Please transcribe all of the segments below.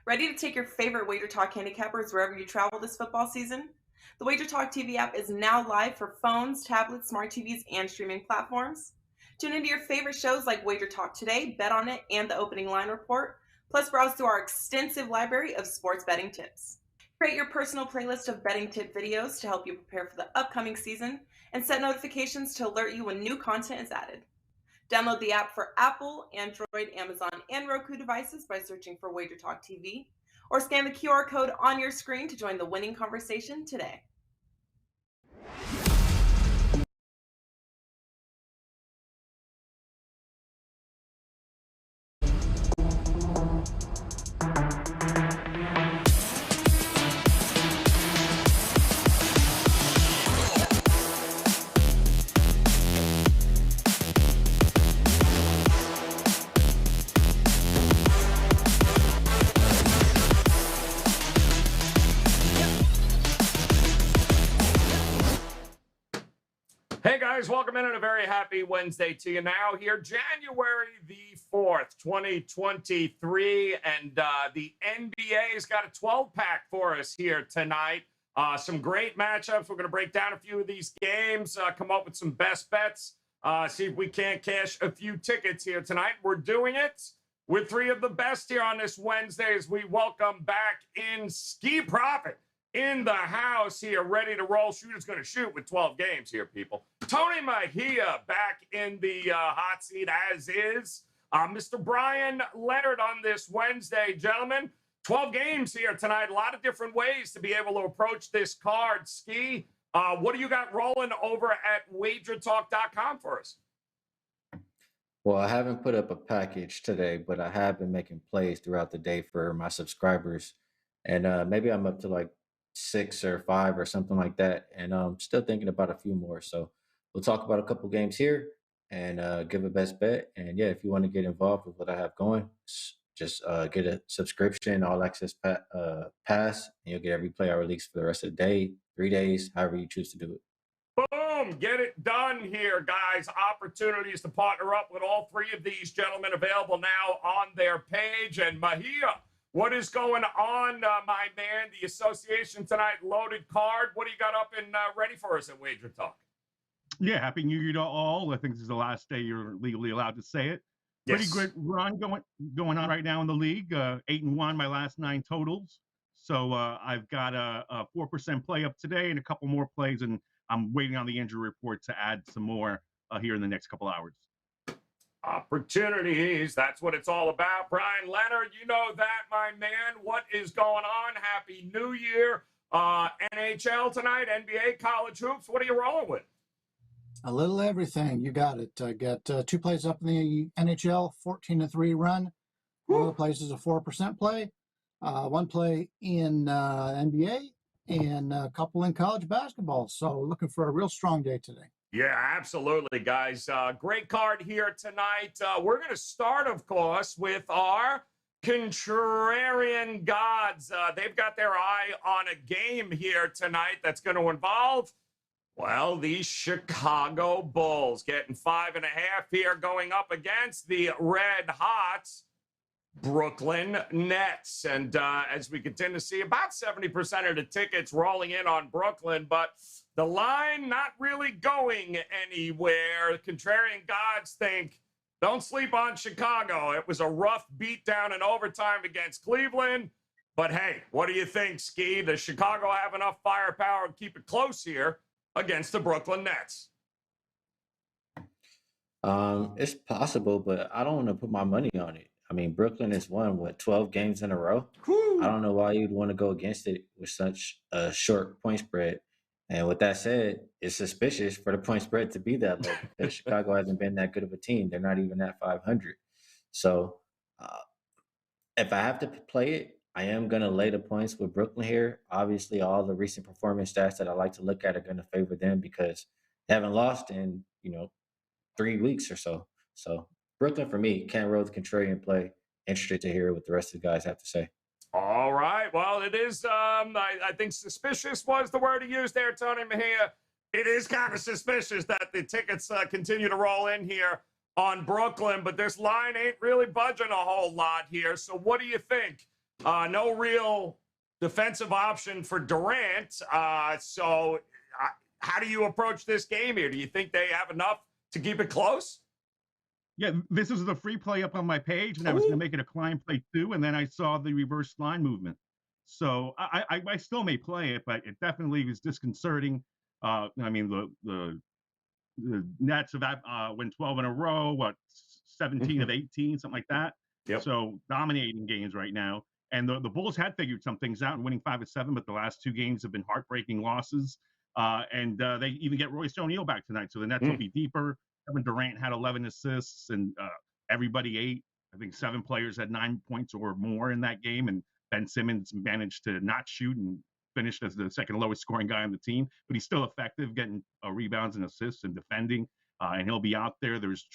Ready to take your favorite WagerTalk handicappers wherever you travel this football season? The WagerTalk TV app is now live for phones, tablets, smart TVs, and streaming platforms. Tune into your favorite shows like WagerTalk Today, Bet on It, and the Opening Line Report, plus browse through our extensive library of sports betting tips. Create your personal playlist of betting tip videos to help you prepare for the upcoming season, and set notifications to alert you when new content is added. Download the app for Apple, Android, Amazon, and Roku devices by searching for WagerTalk TV, or scan the QR code on your screen to join the winning conversation today. Hey guys, welcome in on a very happy Wednesday to you now here, January the 4th, 2023, and the NBA's got a 12-pack for us here tonight. Some great matchups. We're going to break down a few of these games, come up with some best bets, see if we can't cash a few tickets here tonight. We're doing it with three of the best here on this Wednesday as we welcome back in Skee Profit in the house here, ready to roll. Shooter's going to shoot with 12 games here, people. Tony Mejia back in the hot seat as is. Mr. Bryan Leonard on this Wednesday, gentlemen. 12 games here tonight. A lot of different ways to be able to approach this card. Skee, what do you got rolling over at WagerTalk.com for us? Well, I haven't put up a package today, but I have been making plays throughout the day for my subscribers. And maybe I'm up to like 6 or 5 or something like that. And I'm still thinking about a few more. So we'll talk about a couple games here and give a best bet. And yeah, if you want to get involved with what I have going, just get a subscription, all access pass, and you'll get every play I release for the rest of the day, 3 days, however you choose to do it. Boom, get it done here, guys. Opportunities to partner up with all three of these gentlemen available now on their page. And Mejia, what is going on, my man? The association tonight, loaded card. What do you got up and ready for us at Wager Talk? Yeah, Happy New Year to all. I think this is the last day you're legally allowed to say it. Pretty Yes. good run going on right now in the league. 8-1 my last 9 totals. So I've got a 4% play up today and a couple more plays, and I'm waiting on the injury report to add some more here in the next couple hours. Opportunities, that's what it's all about. Bryan Leonard, you know that, my man. What is going on? Happy New Year. NHL tonight, NBA, college hoops. What are you rolling with? A little everything. You got it. I got 2 plays up in the NHL, 14-3 run. One of the plays is a 4% play. 1 play in NBA, and a couple in college basketball. So looking for a real strong day today. Yeah, absolutely, guys. Great card here tonight. We're going to start, of course, with our contrarian gods. They've got their eye on a game here tonight that's going to involve, well, the Chicago Bulls getting 5.5 here, going up against the red hot Brooklyn Nets. And as we continue to see, about 70% of the tickets rolling in on Brooklyn, but the line not really going anywhere. Contrarian gods think, don't sleep on Chicago. It was a rough beatdown in overtime against Cleveland. But hey, what do you think, Skee? Does Chicago have enough firepower to keep it close here against the Brooklyn Nets? It's possible, but I don't want to put my money on it. I mean, Brooklyn has won, 12 games in a row? Whew. I don't know why you'd want to go against it with such a short point spread. And with that said, it's suspicious for the point spread to be that low because Chicago hasn't been that good of a team. They're not even at 500. So if I have to play it, I am going to lay the points with Brooklyn here. Obviously, all the recent performance stats that I like to look at are going to favor them because they haven't lost in, 3 weeks or so. So Brooklyn, for me, can't roll the contrarian play. Interested to hear what the rest of the guys have to say. All right. Well, it is, I think suspicious was the word he used there, Tony Mejia. It is kind of suspicious that the tickets continue to roll in here on Brooklyn, but this line ain't really budging a whole lot here. So what do you think? No real defensive option for Durant. So how do you approach this game here? Do you think they have enough to keep it close? Yeah, this is the free play up on my page, and I was going to make it a Klein play too, and then I saw the reverse line movement. So I still may play it, but it definitely was disconcerting. I mean, the Nets have win 12 in a row, 17 of 18, something like that. Yep. So dominating games right now. And the Bulls had figured some things out and winning 5 of 7, but the last 2 games have been heartbreaking losses. And they even get Royce O'Neal back tonight, so the Nets will be deeper. Kevin Durant had 11 assists, and everybody 8. I think 7 players had 9 points or more in that game, and Ben Simmons managed to not shoot and finished as the second lowest scoring guy on the team, but he's still effective, getting rebounds and assists and defending. And he'll be out there. There's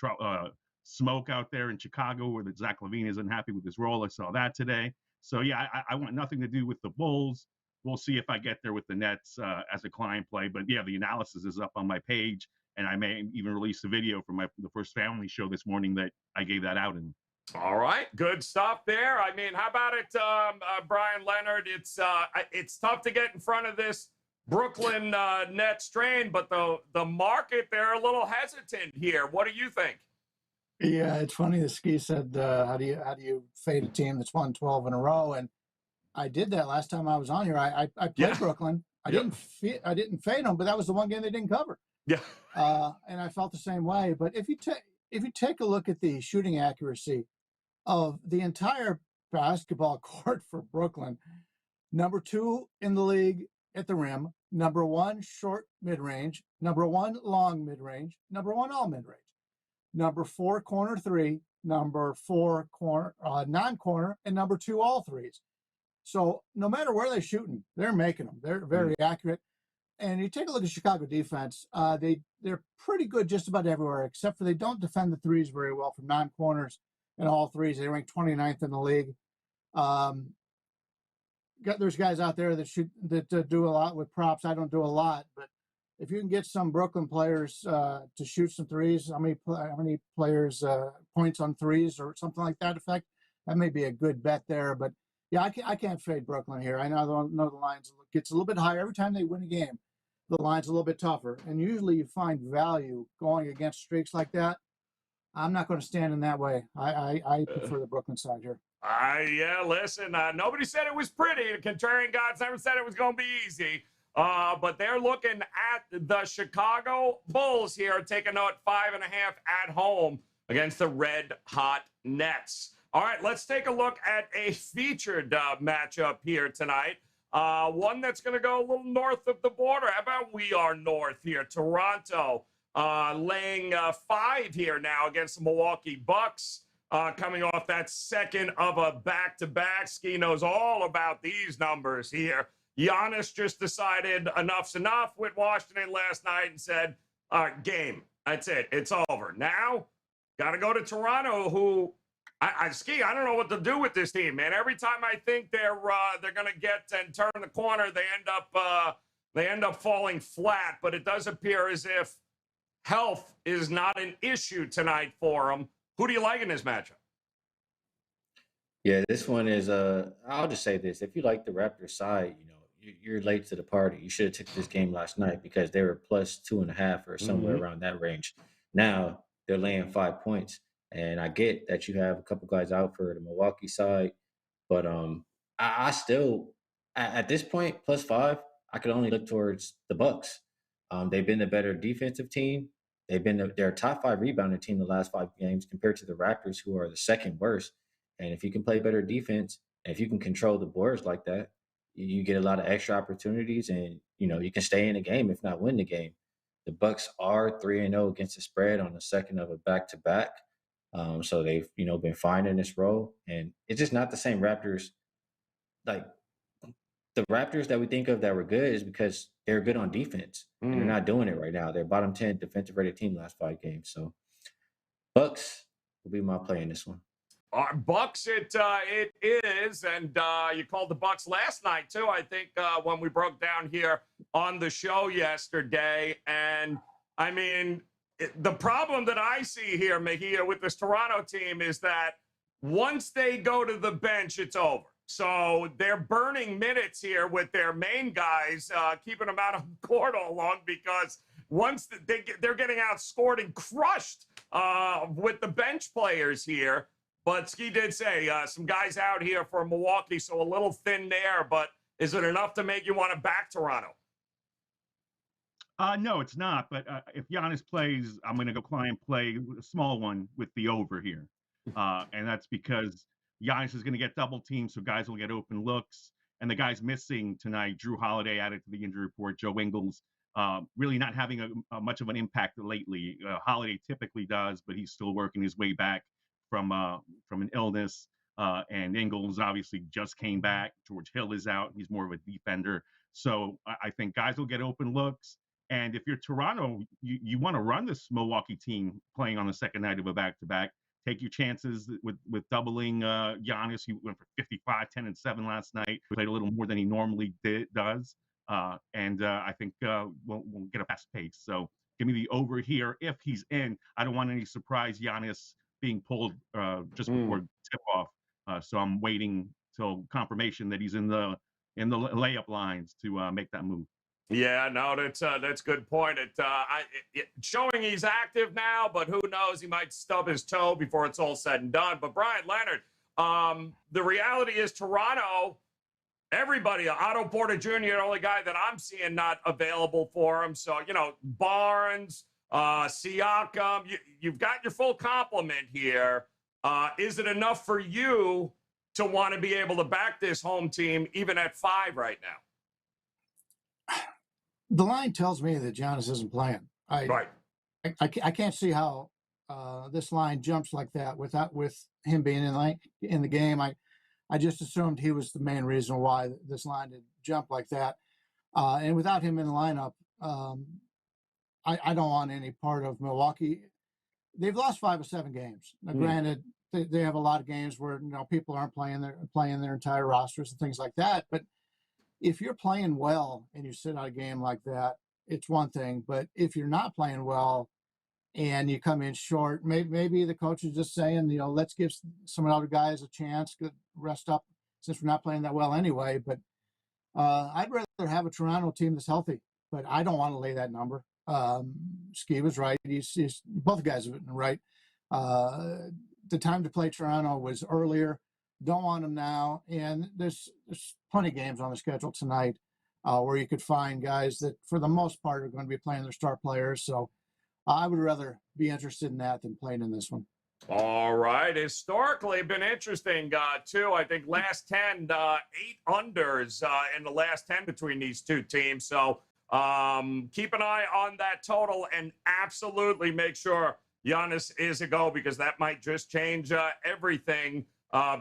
smoke out there in Chicago where Zach LaVine is unhappy with his role. I saw that today. So yeah, I want nothing to do with the Bulls. We'll see if I get there with the Nets as a Klein play. But yeah, the analysis is up on my page, and I may even release a video from the First Family show this morning that I gave that out in. All right, good stuff there. I mean, how about it, Bryan Leonard? It's tough to get in front of this Brooklyn Nets train, but the market, they're a little hesitant here. What do you think? Yeah, it's funny that Skee said, how do you fade a team that's won 12 in a row? And I did that last time I was on here. I played Brooklyn. I didn't fade them, but that was the one game they didn't cover. Yeah. And I felt the same way. But if you take a look at the shooting accuracy of the entire basketball court for Brooklyn, number 2 in the league at the rim, number 1 short mid-range, number 1 long mid-range, number 1 all mid-range, number 4 corner 3, number 4 corner non-corner, and number 2 all threes. So no matter where they're shooting, they're making them. They're very accurate. And you take a look at Chicago defense, they're pretty good just about everywhere, except for they don't defend the threes very well from non-corners and all threes. They rank 29th in the league. There's guys out there that do a lot with props. I don't do a lot, but if you can get some Brooklyn players to shoot some threes, how many players points on threes or something like that effect, that may be a good bet there. But yeah, I can't fade Brooklyn here. I know the lines gets a little bit higher every time they win a game. The line's a little bit tougher, and usually you find value going against streaks like that. I'm not going to stand in that way. I prefer the Brooklyn side here. Yeah, listen, nobody said it was pretty. The contrarian gods never said it was going to be easy. But they're looking at the Chicago Bulls here, taking out 5.5 at home against the Red Hot Nets. All right, let's take a look at a featured matchup here tonight. One that's going to go a little north of the border. How about we are north here? Toronto laying 5 here now against the Milwaukee Bucks, coming off that second of a back-to-back. Skee knows all about these numbers here. Giannis just decided enough's enough with Washington last night and said, game. That's it. It's over. Now, got to go to Toronto, who Skee, I don't know what to do with this team, man. Every time I think they're going to get and turn the corner, they end up falling flat. But it does appear as if health is not an issue tonight for them. Who do you like in this matchup? Yeah, this one is. I'll just say this: if you like the Raptors side, you're late to the party. You should have took this game last night because they were plus 2.5 or somewhere around that range. Now they're laying 5 points. And I get that you have a couple guys out for the Milwaukee side, but I still, at this point, plus 5, I could only look towards the Bucks. They've been the better defensive team. They've been their top 5 rebounding team the last 5 games compared to the Raptors, who are the second worst. And if you can play better defense, and if you can control the boards like that, you get a lot of extra opportunities, and you can stay in the game, if not win the game. The Bucks are 3-0 against the spread on the second of a back-to-back. So they've, been fine in this role, and it's just not the same Raptors. Like the Raptors that we think of that were good is because they're good on defense, and they're not doing it right now. They're bottom 10 defensive rated team last 5 games. So Bucks will be my play in this one. Bucks, it is, and you called the Bucks last night too. I think when we broke down here on the show yesterday, and I mean. The problem that I see here, Mejia, with this Toronto team is that once they go to the bench, it's over. So they're burning minutes here with their main guys, keeping them out of the court all along because once they're getting outscored and crushed with the bench players here. But Skee did say some guys out here for Milwaukee, so a little thin there. But is it enough to make you want to back Toronto? No, it's not. But if Giannis plays, I'm going to go play a small one with the over here. And that's because Giannis is going to get double teamed, so guys will get open looks. And the guys missing tonight, Drew Holiday added to the injury report, Joe Ingles, really not having a much of an impact lately. Holiday typically does, but he's still working his way back from an illness. And Ingles obviously just came back. George Hill is out. He's more of a defender. So I think guys will get open looks. And if you're Toronto, you want to run this Milwaukee team playing on the second night of a back-to-back. Take your chances with doubling Giannis. He went for 55, 10, and 7 last night. Played a little more than he normally does. And I think we'll get a fast pace. So give me the over here if he's in. I don't want any surprise Giannis being pulled just before tip-off. So I'm waiting till confirmation that he's in the layup lines to make that move. Yeah, no, that's a good point. Showing he's active now, but who knows? He might stub his toe before it's all said and done. But Brian Leonard, the reality is Toronto, everybody, Otto Porter Jr., the only guy that I'm seeing not available for him. So, Barnes, Siakam, you've got your full complement here. Is it enough for you to want to be able to back this home team even at 5 right now? The line tells me that Giannis isn't playing. Right. I can't see how this line jumps like that with him being in the game. I just assumed he was the main reason why this line had jumped like that. And without him in the lineup, I don't want any part of Milwaukee. They've lost 5 of 7 games. Now, granted, they have a lot of games where people aren't playing their entire rosters and things like that. But if you're playing well and you sit out a game like that, it's one thing. But if you're not playing well and you come in short, maybe the coach is just saying, let's give some other guys a chance, good rest up, since we're not playing that well anyway. But I'd rather have a Toronto team that's healthy, but I don't want to lay that number. Skee was right. He's both guys have been right. The time to play Toronto was earlier. Don't want them now. And there's plenty of games on the schedule tonight where you could find guys that, for the most part, are going to be playing their star players. So I would rather be interested in that than playing in this one. All right. Historically, been interesting, too. I think last 10, 8 unders in the last 10 between these two teams. So keep an eye on that total and absolutely make sure Giannis is a go, because that might just change everything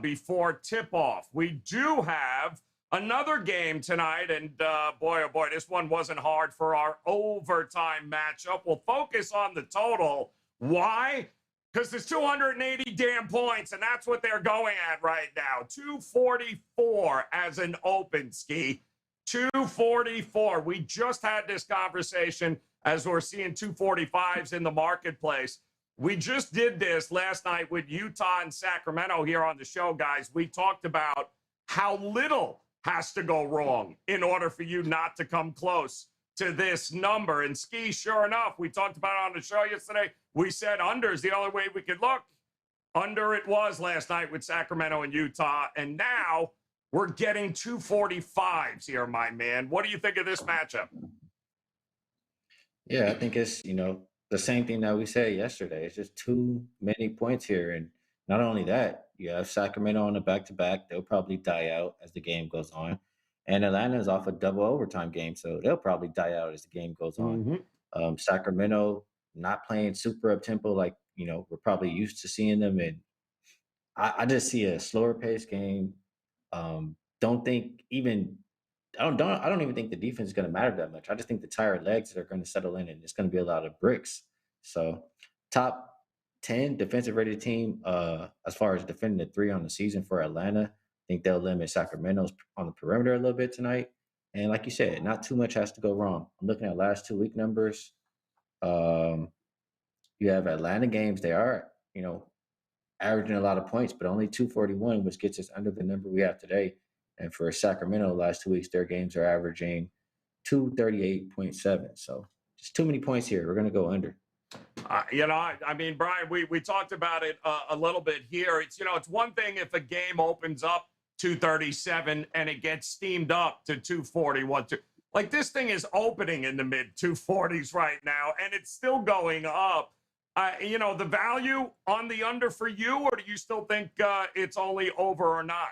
before tip-off. We do have another game tonight, and boy, oh boy, this one wasn't hard for our overtime matchup. We'll focus on the total. Why? Because there's 280 damn points, and that's what they're going at right now. 244 as an open, Skee. 244. We just had this conversation as we're seeing 245s in the marketplace. We just did this last night with Utah and Sacramento here on the show, guys. We talked about how little has to go wrong in order for you not to come close to this number. And Skee, sure enough, we talked about it on the show yesterday. We said under is the only way we could look. Under it was last night with Sacramento and Utah. And now we're getting 245s here, my man. What do you think of this matchup? Yeah, I think it's, the same thing that we said yesterday. It's just too many points here. And not only that, you have Sacramento on the back-to-back. They'll probably die out as the game goes on. And Atlanta's off a double overtime game, so they'll probably die out as the game goes on. Sacramento not playing super up-tempo like, we're probably used to seeing them. And I just see a slower-paced game. I don't even think the defense is going to matter that much. I just think the tired legs are going to settle in, and it's going to be a lot of bricks. So top 10 defensive rated team as far as defending the 3 on the season for Atlanta. I think they'll limit Sacramento's on the perimeter a little bit tonight. And like you said, not too much has to go wrong. I'm looking at last 2 week numbers. You have Atlanta games. They are, averaging a lot of points, but only 241, which gets us under the number we have today. And for Sacramento, the last 2 weeks, their games are averaging 238.7. So just too many points here. We're going to go under. I mean, Bryan, we talked about it a little bit here. It's one thing if a game opens up 237 and it gets steamed up to 241. Like this thing is opening in the mid 240s right now, and it's still going up. The value on the under for you, or do you still think it's only over or not?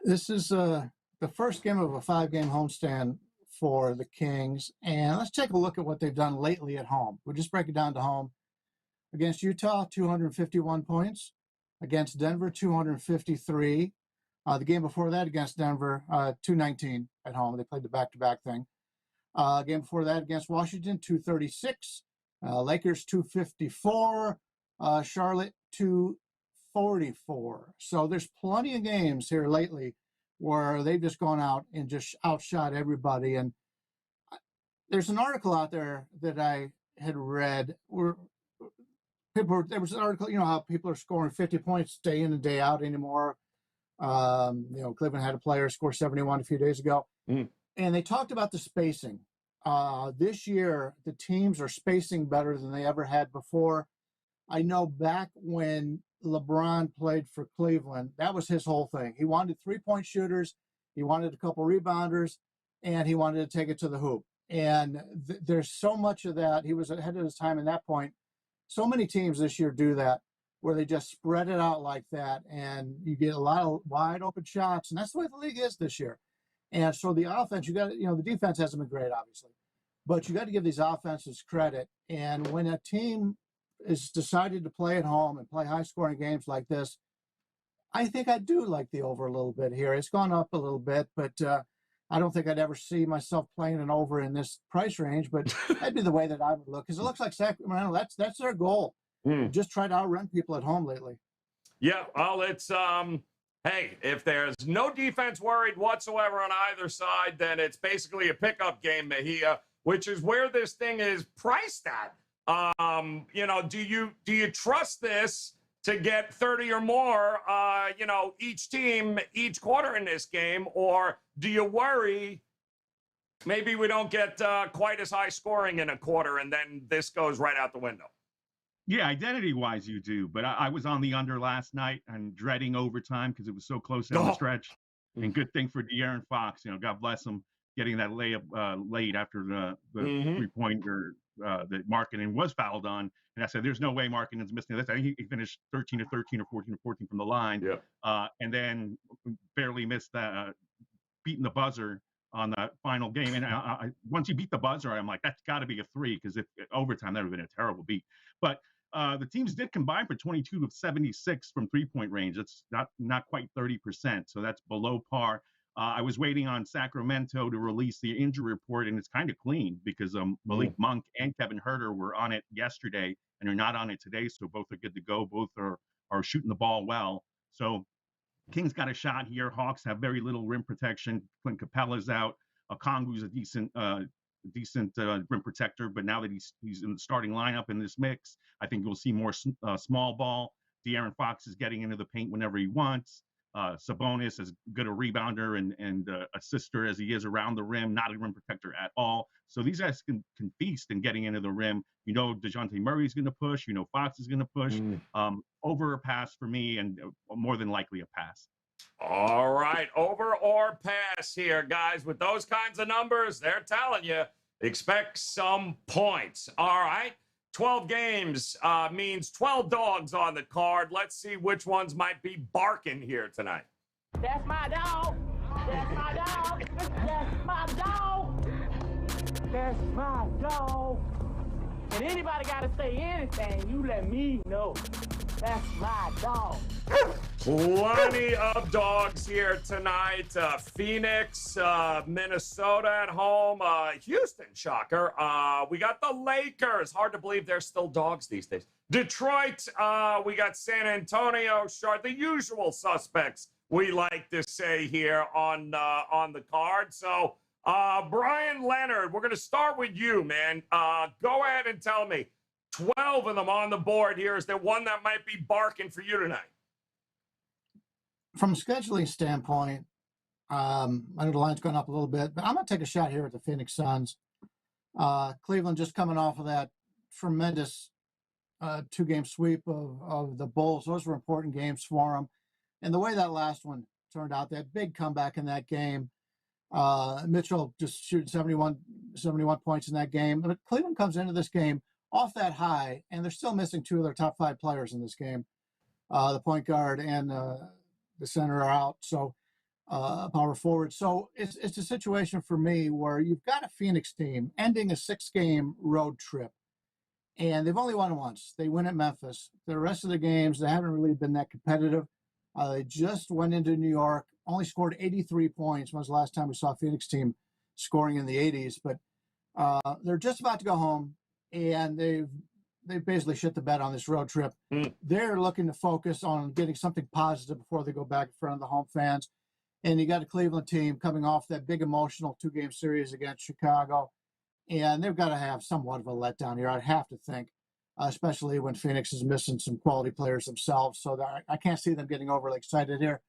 This is the first game of a 5-game homestand for the Kings. And let's take a look at what they've done lately at home. We'll just break it down to home. Against Utah, 251 points. Against Denver, 253. The game before that against Denver, 219 at home. They played the back-to-back thing. Game before that against Washington, 236. Lakers, 254. Charlotte, 244. So there's plenty of games here lately where they've just gone out and just outshot everybody. And there's an article out there that I had read where there was an article, how people are scoring 50 points day in and day out anymore. Cleveland had a player score 71 a few days ago. And they talked about the spacing. This year, the teams are spacing better than they ever had before. I know back when LeBron played for Cleveland, that was his whole thing. He wanted 3-point shooters, he wanted a couple rebounders, and he wanted to take it to the hoop. And there's so much of that. He was ahead of his time in that point. So many teams this year do that, where they just spread it out like that, and you get a lot of wide open shots, and that's the way the league is this year. And so the offense, the defense hasn't been great, obviously, but you got to give these offenses credit. And when a team is decided to play at home and play high-scoring games like this, I think I do like the over a little bit here. It's gone up a little bit, but I don't think I'd ever see myself playing an over in this price range. But that'd be the way that I would look, because it looks like Sacramento. That's their goal. Just try to outrun people at home lately. Yeah, well, it's hey, if there's no defense worried whatsoever on either side, then it's basically a pickup game, Mejia, which is where this thing is priced at. Do you trust this to get 30 or more, each team, each quarter in this game, or do you worry maybe we don't get quite as high scoring in a quarter and then this goes right out the window? Yeah, identity-wise, you do. But I was on the under last night and dreading overtime because it was so close down the stretch. And good thing for De'Aaron Fox, God bless him, getting that layup late after the three-pointer that Markkanen was fouled on. And I said, there's no way Markkanen's missing this. I think he finished 13 to 13 or 14 to 14 from the line. Yeah. And then barely missed that, beating the buzzer on the final game. And once he beat the buzzer, I'm like, that's got to be a 3, because if overtime, that would have been a terrible beat. But the teams did combine for 22 of 76 from three-point range. That's not quite 30%, so that's below par. I was waiting on Sacramento to release the injury report, and it's kind of clean because Malik Monk and Kevin Huerter were on it yesterday, and they're not on it today, so both are good to go. Both are shooting the ball well. So Kings got a shot here. Hawks have very little rim protection. Clint Capella's out. Okongwu's a decent rim protector, but now that he's in the starting lineup in this mix, I think you'll see more small ball. De'Aaron Fox is getting into the paint whenever he wants. Sabonis is good a rebounder and assister as he is around the rim, not a rim protector at all. So these guys can feast in getting into the rim. DeJounte Murray's going to push. Fox is going to push. Over a pass for me, and more than likely a pass. All right, over or pass here, guys. With those kinds of numbers, they're telling you, expect some points. All right, 12 games means 12 dogs on the card. Let's see which ones might be barking here tonight. That's my dog. That's my dog. That's my dog. That's my dog. And anybody got to say anything, you let me know. That's my dog. Plenty of dogs here tonight. Phoenix, Minnesota at home. Houston, shocker. We got the Lakers. Hard to believe they're still dogs these days. Detroit, we got San Antonio. The usual suspects, we like to say here on the card. So, Bryan Leonard, we're going to start with you, man. Go ahead and tell me, 12 of them on the board here. Is there one that might be barking for you tonight? From a scheduling standpoint, I know the line's gone up a little bit, but I'm going to take a shot here at the Phoenix Suns. Cleveland just coming off of that tremendous two-game sweep of the Bulls. Those were important games for them. And the way that last one turned out, that big comeback in that game, Mitchell just shooting 71 points in that game. But Cleveland comes into this game off that high, and they're still missing two of their top 5 players in this game. The point guard and the center are out, so power forward. So it's a situation for me where you've got a Phoenix team ending a 6-game road trip, and they've only won once. They win at Memphis. The rest of the games, they haven't really been that competitive. They just went into New York, only scored 83 points. When was the last time we saw a Phoenix team scoring in the 80s? But they're just about to go home, and they've basically shit the bed on this road trip. They're looking to focus on getting something positive before they go back in front of the home fans. And you got a Cleveland team coming off that big emotional 2-game series against Chicago. And they've got to have somewhat of a letdown here, I'd have to think, especially when Phoenix is missing some quality players themselves. So I can't see them getting overly excited here.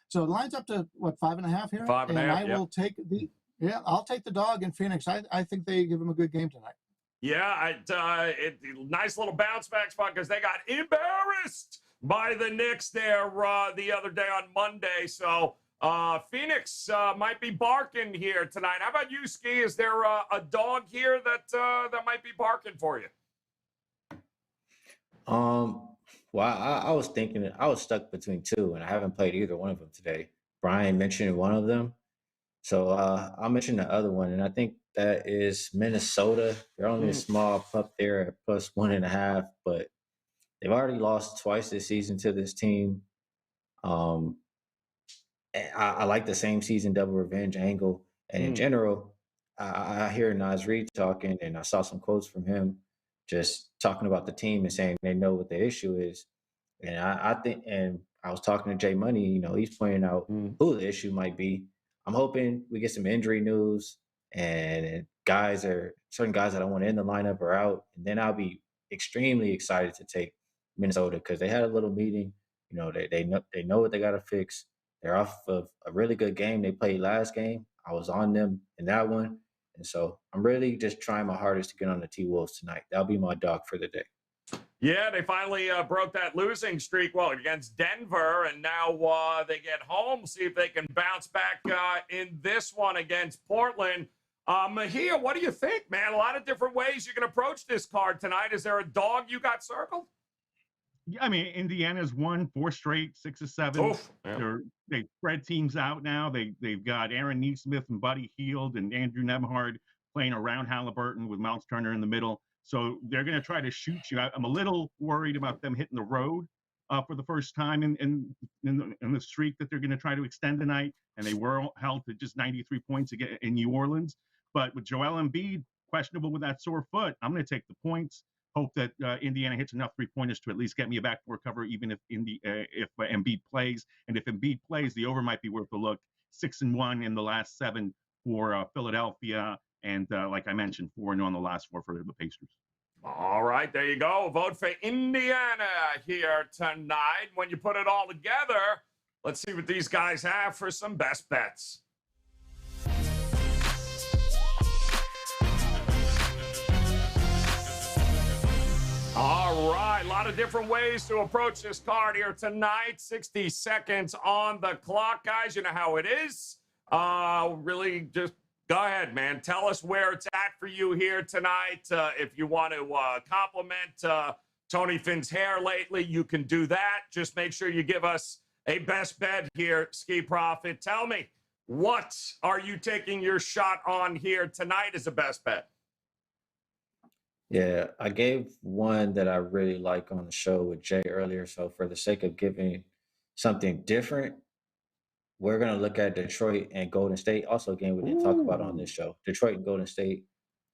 So it lines up to, 5.5 here? 5.5, and I will take I'll take the dog in Phoenix. I think they give them a good game tonight. Yeah, nice little bounce back spot because they got embarrassed by the Knicks there the other day on Monday. So Phoenix might be barking here tonight. How about you, Skee? Is there a dog here that might be barking for you? Well, I was thinking I was stuck between two, and I haven't played either one of them today. Bryan mentioned one of them, so I'll mention the other one, and I think that is Minnesota. They're only a small pup there at +1.5, but they've already lost twice this season to this team. I like the same season double revenge angle, and in general, I hear Nas Reed talking, and I saw some quotes from him just talking about the team and saying they know what the issue is. And I think, and I was talking to Jay Money, he's pointing out who the issue might be. I'm hoping we get some injury news and certain guys that I want in the lineup are out. And then I'll be extremely excited to take Minnesota because they had a little meeting. They know what they got to fix. They're off of a really good game they played last game. I was on them in that one. And so I'm really just trying my hardest to get on the T-Wolves tonight. That'll be my dog for the day. Yeah, they finally broke that losing streak, against Denver, and now they get home. See if they can bounce back in this one against Portland. Mahia, what do you think, man? A lot of different ways you can approach this card tonight. Is there a dog you got circled? Yeah, I mean, Indiana's won 4 straight, 6 of 7. Oof, yeah. They spread teams out now. They've got Aaron Nesmith and Buddy Hield and Andrew Nembhard playing around Halliburton with Miles Turner in the middle. So they're going to try to shoot you. I'm a little worried about them hitting the road for the first time in the streak that they're going to try to extend tonight. And they were held to just 93 points again in New Orleans. But with Joel Embiid questionable with that sore foot, I'm going to take the points. Hope that Indiana hits enough 3-pointers to at least get me a backdoor cover, even if Embiid plays. And if Embiid plays, the over might be worth a look. 6-1 in the last 7 for Philadelphia, and like I mentioned, 4-0 on the last 4 for the Pacers. All right, there you go. Vote for Indiana here tonight. When you put it all together, let's see what these guys have for some best bets. All right, a lot of different ways to approach this card here tonight. 60 seconds on the clock, guys. You know how it is. Really just go ahead, man. Tell us where it's at for you here tonight. If you want to compliment Tony Finn's hair lately, you can do that. Just make sure you give us a best bet here, Ski Profit. Tell me, what are you taking your shot on here tonight as a best bet? Yeah, I gave one that I really like on the show with Jay earlier. So for the sake of giving something different, we're going to look at Detroit and Golden State. Also a game we didn't talk about on this show. Detroit and Golden State.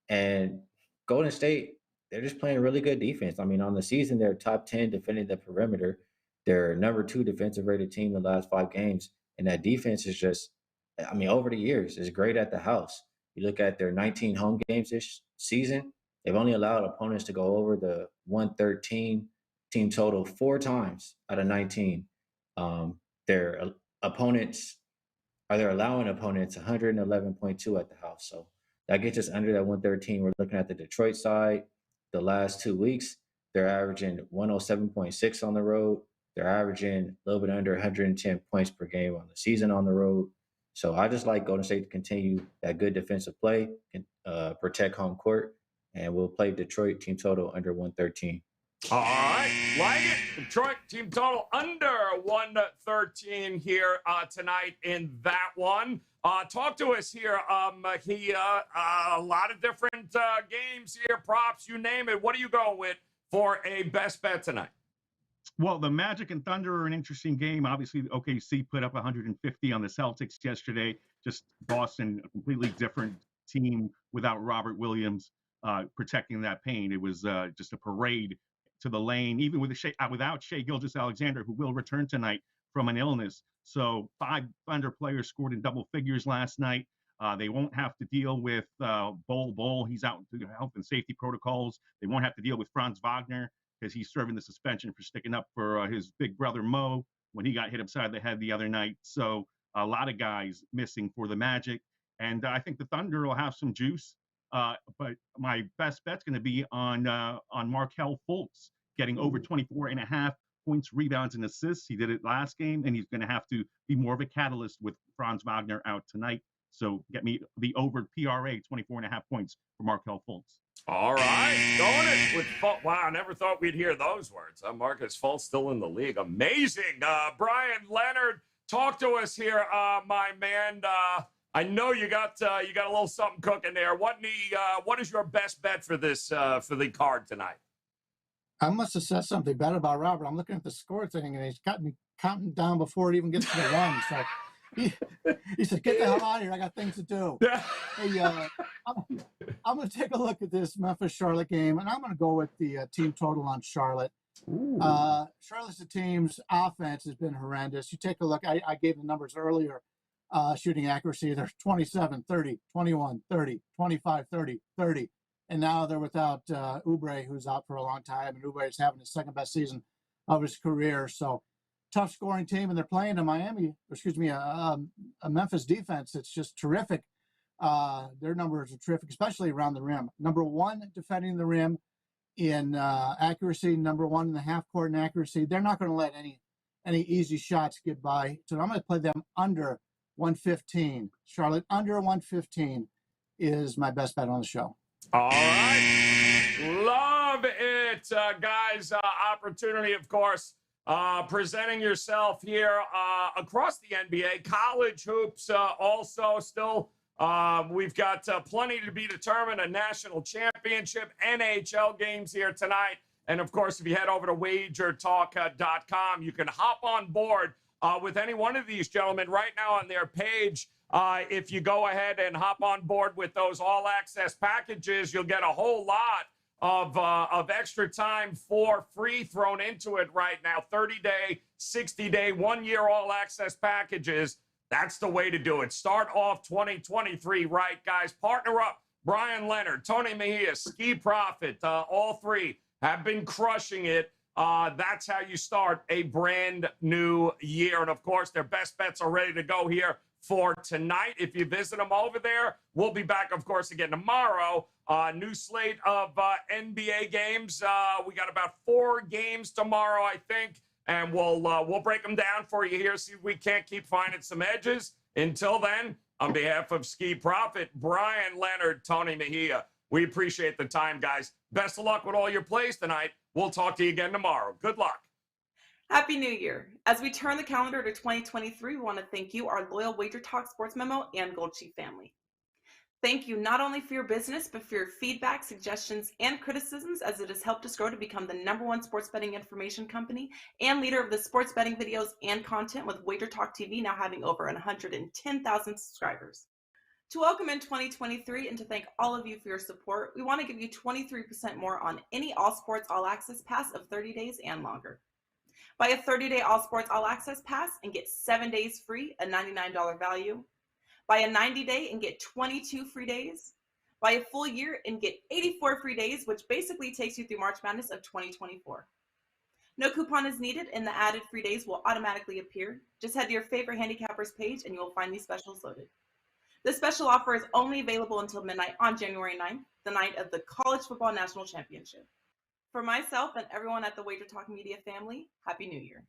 And Golden State, they're just playing really good defense. I mean, on the season, they're top 10 defending the perimeter. They're number 2 defensive rated team in the last 5 games. And that defense is just, over the years, is great at the house. You look at their 19 home games this season, they've only allowed opponents to go over the 113 team total 4 times out of 19. Their opponents they're allowing opponents 111.2 at the house. So that gets us under that 113. We're looking at the Detroit side. The last 2 weeks, they're averaging 107.6 on the road. They're averaging a little bit under 110 points per game on the season on the road. So I just like Golden State to continue that good defensive play and protect home court. And we'll play Detroit team total under 113. All right, like it. Detroit team total under 113 here tonight in that one. Talk to us here, a lot of different games here, props, you name it. What are you going with for a best bet tonight? Well, the Magic and Thunder are an interesting game. Obviously, OKC put up 150 on the Celtics yesterday. Just Boston, a completely different team without Robert Williams protecting that paint. It was just a parade to the lane, even with without Shai Gilgeous-Alexander, who will return tonight from an illness. So 5 Thunder players scored in double figures last night. They won't have to deal with Bol. He's out due to health and safety protocols. They won't have to deal with Franz Wagner because he's serving the suspension for sticking up for his big brother Mo when he got hit upside the head the other night. So a lot of guys missing for the Magic. And I think the Thunder will have some juice. But my best bet's going to be on Markelle Fultz getting over 24.5 points, rebounds, and assists. He did it last game, and he's going to have to be more of a catalyst with Franz Wagner out tonight. So get me the over PRA 24.5 points for Markelle Fultz. All right, going it with Fultz. Wow, I never thought we'd hear those words. Marcus Fultz still in the league. Amazing. Bryan Leonard, talk to us here, my man. I know you got a little something cooking there. What is your best bet for this for the card tonight? I must have said something bad about Robert. I'm looking at the score thing, and he's got me counting down before it even gets to the one. So he said, "Get the hell out of here! I got things to do." Hey, I'm going to take a look at this Memphis-Charlotte game, and I'm going to go with the team total on Charlotte. Charlotte's team's offense has been horrendous. You take a look. I gave the numbers earlier. Shooting accuracy, they're 27, 30, 21, 30, 25, 30, 30. And now they're without Oubre, who's out for a long time. And Oubre is having his second best season of his career. So tough scoring team. And they're playing a Memphis defense that's just terrific. Their numbers are terrific, especially around the rim. Number 1 defending the rim in accuracy, number 1 in the half court in accuracy. They're not going to let any easy shots get by. So I'm going to play them under 115. Charlotte under 115 is my best bet on the show. All right. Love it, guys. Opportunity, of course, presenting yourself here across the NBA. College hoops also still. We've got plenty to be determined. A national championship, NHL games here tonight. And, of course, if you head over to WagerTalk.com, you can hop on board with any one of these gentlemen right now on their page. If you go ahead and hop on board with those all-access packages, you'll get a whole lot of extra time for free thrown into it right now. 30-day, 60-day, 1-year all-access packages. That's the way to do it. Start off 2023 right, guys. Partner up. Bryan Leonard, Tony Mejia, Skee Profit, all 3 have been crushing it. That's how you start a brand new year. And, of course, their best bets are ready to go here for tonight. If you visit them over there, we'll be back, of course, again tomorrow. New slate of NBA games. We got about 4 games tomorrow, I think, and we'll break them down for you here, see if we can't keep finding some edges. Until then, on behalf of Skee Profit, Bryan Leonard, Tony Mejia, we appreciate the time, guys. Best of luck with all your plays tonight. We'll talk to you again tomorrow. Good luck. Happy New Year. As we turn the calendar to 2023, we want to thank you, our loyal WagerTalk Sports Memo and Gold Sheet family. Thank you not only for your business, but for your feedback, suggestions, and criticisms, as it has helped us grow to become the #1 sports betting information company and leader of the sports betting videos and content, with WagerTalk TV now having over 110,000 subscribers. To welcome in 2023 and to thank all of you for your support, we want to give you 23% more on any All Sports All Access Pass of 30 days and longer. Buy a 30-day All Sports All Access Pass and get 7 days free, a $99 value. Buy a 90-day and get 22 free days. Buy a full year and get 84 free days, which basically takes you through March Madness of 2024. No coupon is needed, and the added free days will automatically appear. Just head to your favorite handicappers page and you will find these specials loaded. This special offer is only available until midnight on January 9th, the night of the College Football National Championship. For myself and everyone at the WagerTalk Media family, Happy New Year.